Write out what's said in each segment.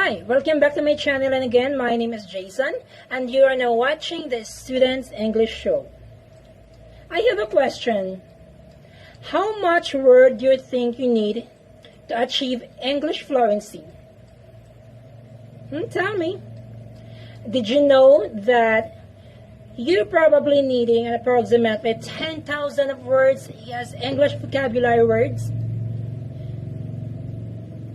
Hi, welcome back to my channel, and again, my name is Jason, and you are now watching the Students English Show. I have a question. How much word do you think you need to achieve English fluency? Tell me. Did you know that you're probably needing approximately 10,000 of words as English vocabulary words?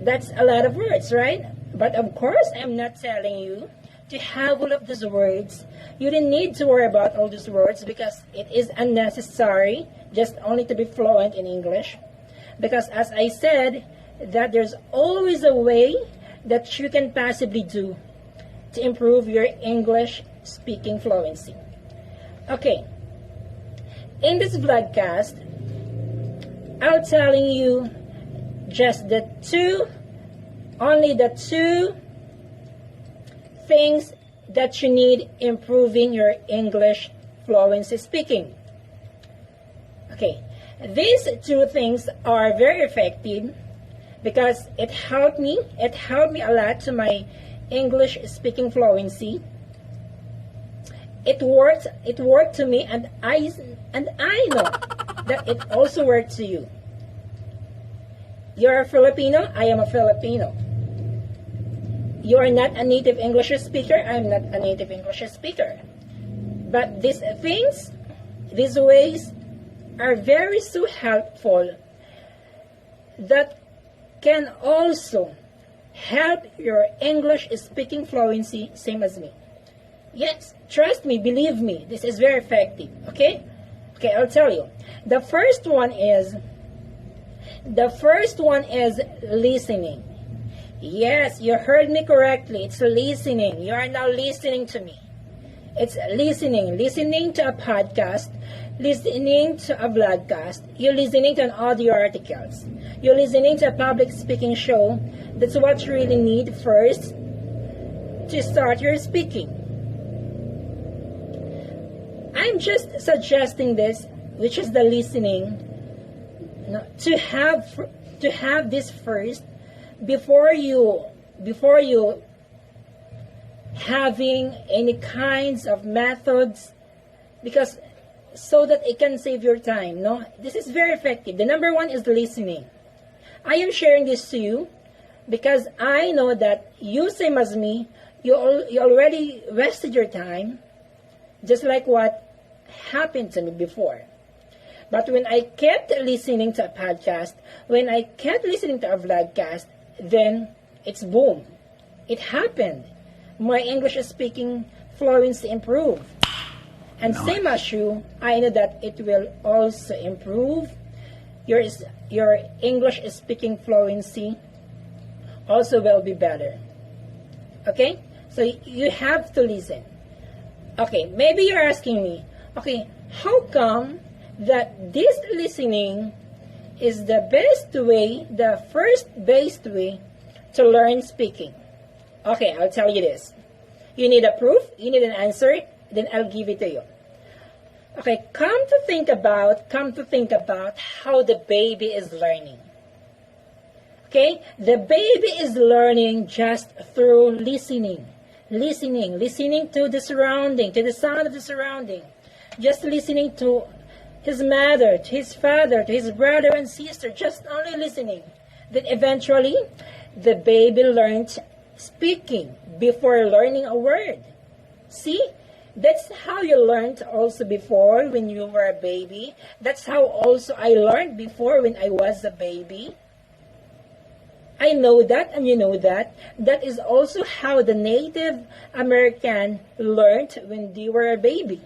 That's a lot of words, right? But of course, I'm not telling you to have all of these words. You don't need to worry about all these words because it is unnecessary just only to be fluent in English. Because as I said, that there's always a way that you can possibly do to improve your English speaking fluency. Okay, in this vlogcast, I'm telling you just only the two things that you need improving your English fluency speaking. Okay, these two things are very effective because it helped me a lot to my English speaking fluency. It worked to me, and I know that it also worked to you. You're a Filipino, I am a Filipino. You are not a native English speaker, I am not a native English speaker. But these things, these ways are very so helpful that can also help your English speaking fluency, same as me. Yes, trust me, believe me, this is very effective, okay? Okay, I'll tell you. The first one is listening. Yes, you heard me correctly. It's listening. You are now listening to me. It's listening to a podcast, listening to a vlogcast. You're listening to an audio articles. You're listening to a public speaking show. That's what you really need first to start your speaking. I'm just suggesting this, which is the listening, to have this first before you having any kinds of methods, because so that it can save your time. No, this is very effective. The number one is listening. I am sharing this to you because I know that you, same as me, you already wasted your time, just like what happened to me before. But when I kept listening to a podcast, when I kept listening to a vlogcast, then it's boom. It happened. My English speaking fluency improved. And same as you, I know that it will also improve your English speaking fluency also will be better. Okay? So you have to listen. Okay, maybe you're asking me, okay, how come that this listening is the best way, the first best way to learn speaking? Okay, I'll tell you this. You need a proof, you need an answer, then I'll give it to you. Okay, come to think about how the baby is learning. Okay, the baby is learning just through listening to the surrounding, to the sound of the surrounding, just listening to his mother, to his father, to his brother and sister, just only listening. Then eventually, the baby learned speaking before learning a word. See? That's how you learned also before when you were a baby. That's how also I learned before when I was a baby. I know that, and you know that. That is also how the Native American learned when they were a baby.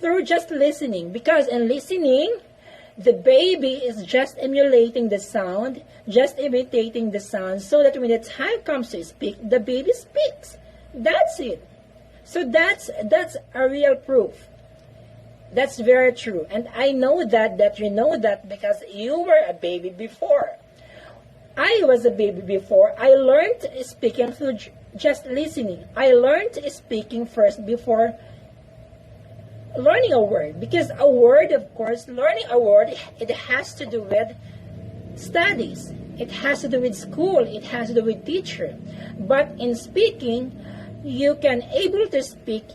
Through just listening, because in listening, the baby is just emulating the sound, just imitating the sound, so that when the time comes to speak, the baby speaks. That's it. So that's a real proof. That's very true. And I know that you know that because you were a baby before. I was a baby before. I learned speaking through just listening. I learned speaking first before learning a word, because a word, of course, learning a word, it has to do with studies. It has to do with school. It has to do with teacher. But in speaking, you can able to speak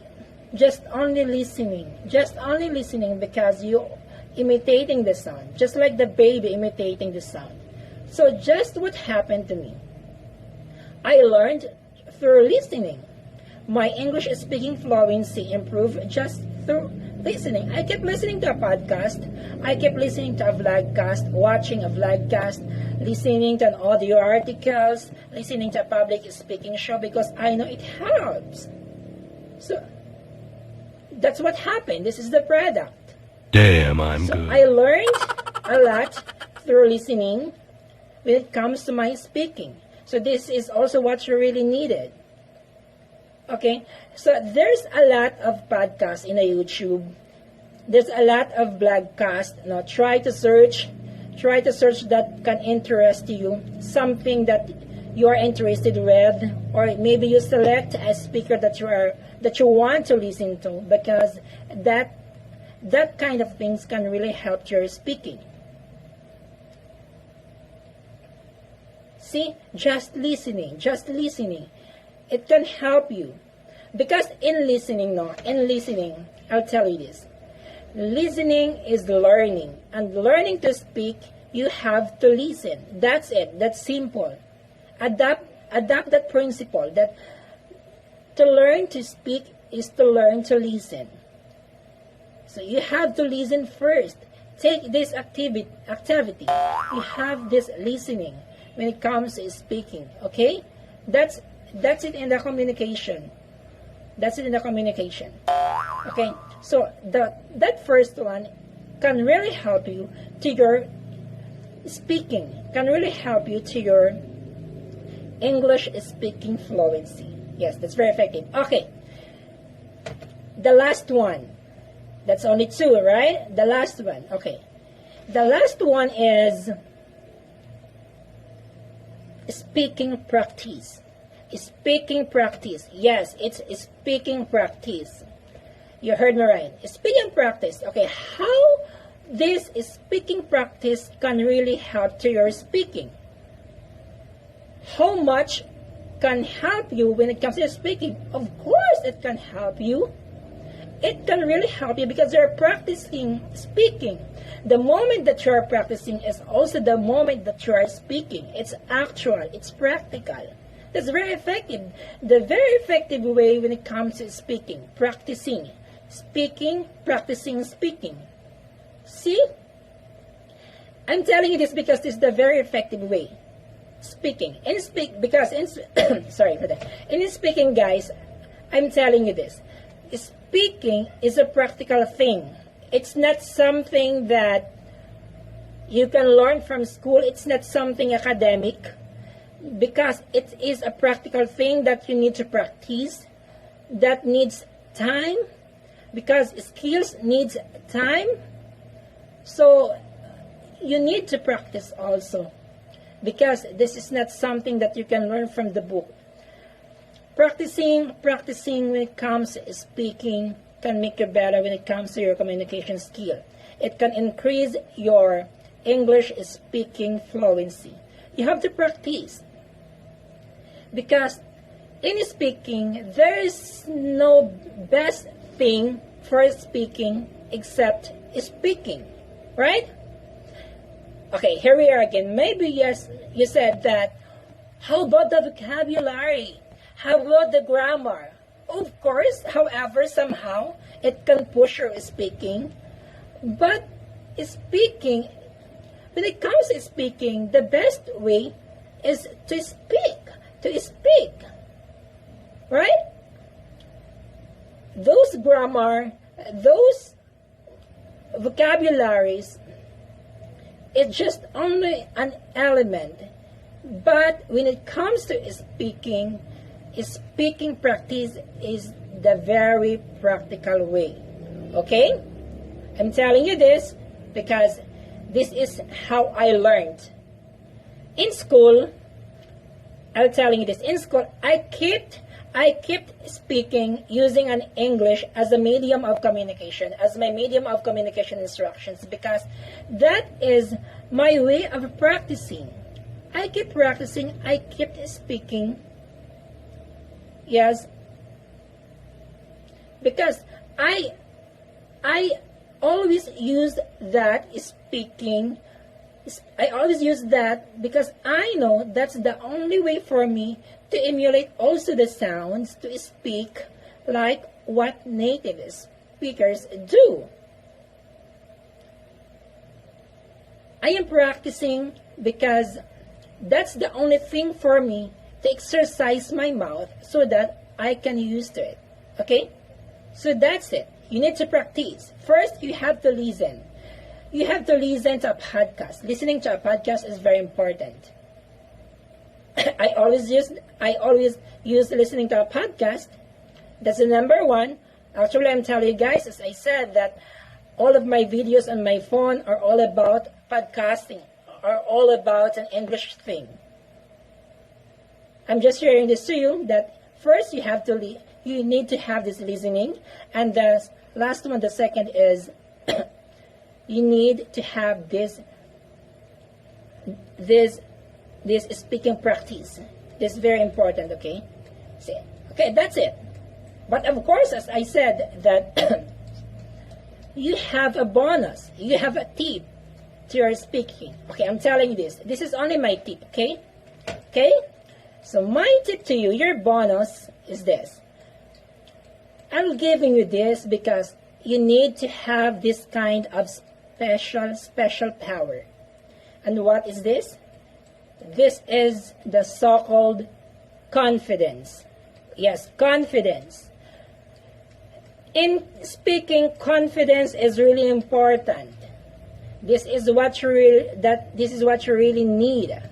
just only listening. Just only listening because you imitating the sound. Just like the baby imitating the sound. So just what happened to me. I learned through listening. My English speaking fluency improved just through listening. I kept listening to a podcast. I kept listening to a vlogcast, watching a vlogcast, listening to an audio articles, listening to a public speaking show because I know it helps. So that's what happened. This is the product. Damn, I'm so good. I learned a lot through listening when it comes to my speaking. So this is also what you really needed. Okay, so there's a lot of podcasts in a YouTube. There's a lot of blogcasts. Now try to search that can interest you, something that you are interested with, or maybe you select a speaker that you want to listen to, because that kind of things can really help your speaking. See, just listening, it can help you. Because in listening, I'll tell you this. Listening is learning. And learning to speak, you have to listen. That's it. That's simple. Adapt that principle that to learn to speak is to learn to listen. So you have to listen first. Take this activity. You have this listening when it comes to speaking. Okay? That's it in the communication. That's it in the communication. Okay? So that first one can really help you to your speaking. Can really help you to your English speaking fluency. Yes, that's very effective. Okay. The last one. That's only two, right? The last one. Okay. The last one is speaking practice. Speaking practice. Yes, it's speaking practice. You heard me right. Speaking practice. Okay, how this speaking practice can really help to your speaking? How much can help you when it comes to speaking? Of course, it can help you. It can really help you because you're practicing speaking. The moment that you are practicing is also the moment that you are speaking. It's actual. It's practical. That's very effective. The very effective way when it comes to speaking, practicing, speaking, practicing speaking. See? I'm telling you this because this is the very effective way. Speaking. Sorry for that. In speaking, guys, I'm telling you this. Speaking is a practical thing. It's not something that you can learn from school. It's not something academic. Because it is a practical thing that you need to practice, that needs time, because skills needs time. So you need to practice also, because this is not something that you can learn from the book. Practicing when it comes to speaking can make you better when it comes to your communication skill. It can increase your English speaking fluency. You have to practice. Because in speaking, there is no best thing for speaking except speaking. Right? Okay, here we are again. Maybe yes, you said that, how about the vocabulary? How about the grammar? Of course, however, somehow, it can push your speaking. But speaking, when it comes to speaking, the best way is to speak. To speak. Right? Those grammar, those vocabularies, it's just only an element. But when it comes to speaking practice is the very practical way. Okay? I'm telling you this because this is how I learned. In school, I'm telling you this. In school, I kept speaking using an English as a medium of communication, as my medium of communication instructions, because that is my way of practicing. I keep practicing, I keep speaking. Yes, because I always use that speaking. I always use that because I know that's the only way for me to emulate also the sounds to speak like what native speakers do. I am practicing because that's the only thing for me to exercise my mouth so that I can use to it. Okay? So that's it. You need to practice. First, you have to listen. You have to listen to a podcast. Listening to a podcast is very important. I always use listening to a podcast. That's the number one. Actually, I'm telling you guys, as I said, that all of my videos on my phone are all about podcasting, are all about an English thing. I'm just sharing this to you that first you need to have this listening, and the last one, the second is you need to have this speaking practice. This is very important. Okay, okay, that's it. But of course, as I said, that you have a bonus, you have a tip to your speaking. Okay, I'm telling you this. This is only my tip. Okay, okay. So my tip to you, your bonus is this. I'm giving you this because you need to have this kind of special power. And what is this? This is the so-called confidence. Yes, confidence. In speaking, confidence is really important. This is what you really need.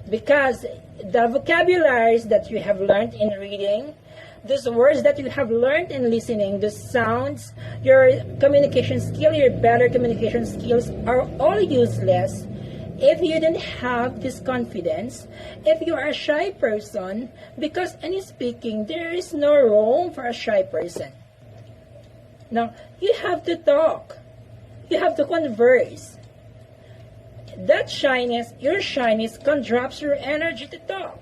Because the vocabularies that you have learned in reading, those words that you have learned in listening, the sounds, your communication skill, your better communication skills are all useless if you don't have this confidence, if you are a shy person, because in speaking, there is no room for a shy person. Now, you have to talk. You have to converse. That shyness, your shyness, can drop your energy to talk.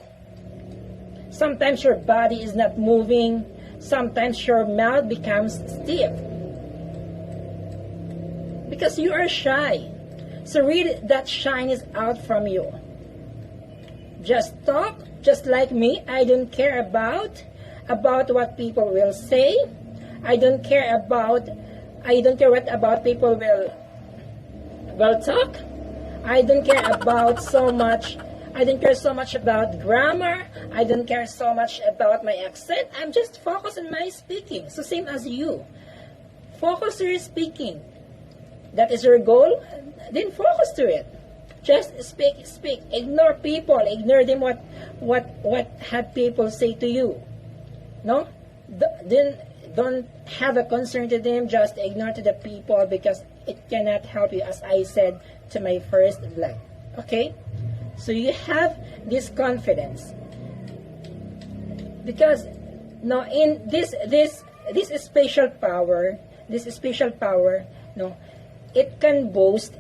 Sometimes your body is not moving. Sometimes your mouth becomes stiff. Because you are shy. So read that shyness out from you. Just talk, just like me. I don't care about what people will say. I don't care what about people will talk. I don't care so much about grammar. I don't care so much about my accent. I'm just focused on my speaking. So same as you. Focus on your speaking. That is your goal. Then focus to it. Just speak. Ignore people. Ignore them what have people say to you. No? Then don't have a concern to them. Just ignore to the people because it cannot help you, as I said to my first vlog. Okay? So you have this confidence. Because no, in this spatial power, no, it can boast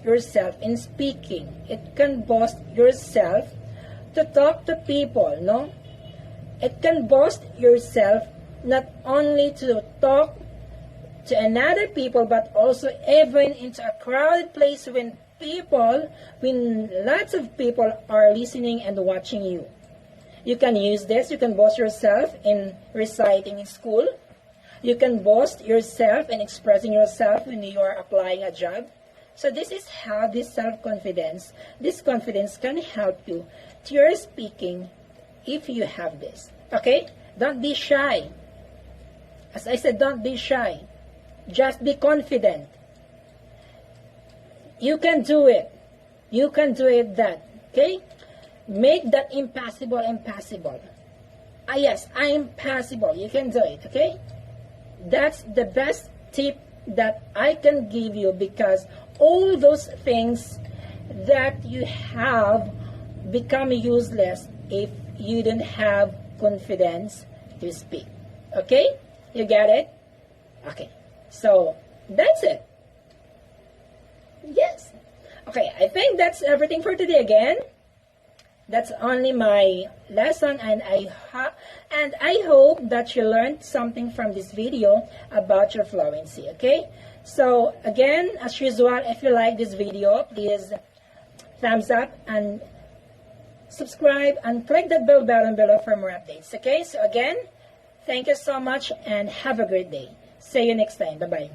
yourself in speaking. It can boast yourself to talk to people, no? It can boast yourself not only to talk to another people, but also even into a crowded place when lots of people are listening and watching you. You can use this. You can boast yourself in reciting in school. You can boast yourself in expressing yourself when you are applying a job. So this is how this self-confidence, this confidence can help you to your speaking if you have this. Okay? Don't be shy. As I said, don't be shy. Just be confident. You can do it. You can do it that. Okay? Make that impossible impossible. Yes, I am possible. You can do it. Okay? That's the best tip that I can give you, because all those things that you have become useless if you don't have confidence to speak. Okay? You get it? Okay. So, that's it. Yes. Okay, I think that's everything for today again. That's only my lesson, and I hope that you learned something from this video about your fluency, okay? So again, as usual, if you like this video, please thumbs up and subscribe and click that bell button below for more updates, okay? So again, thank you so much and have a great day. See you next time. Bye-bye.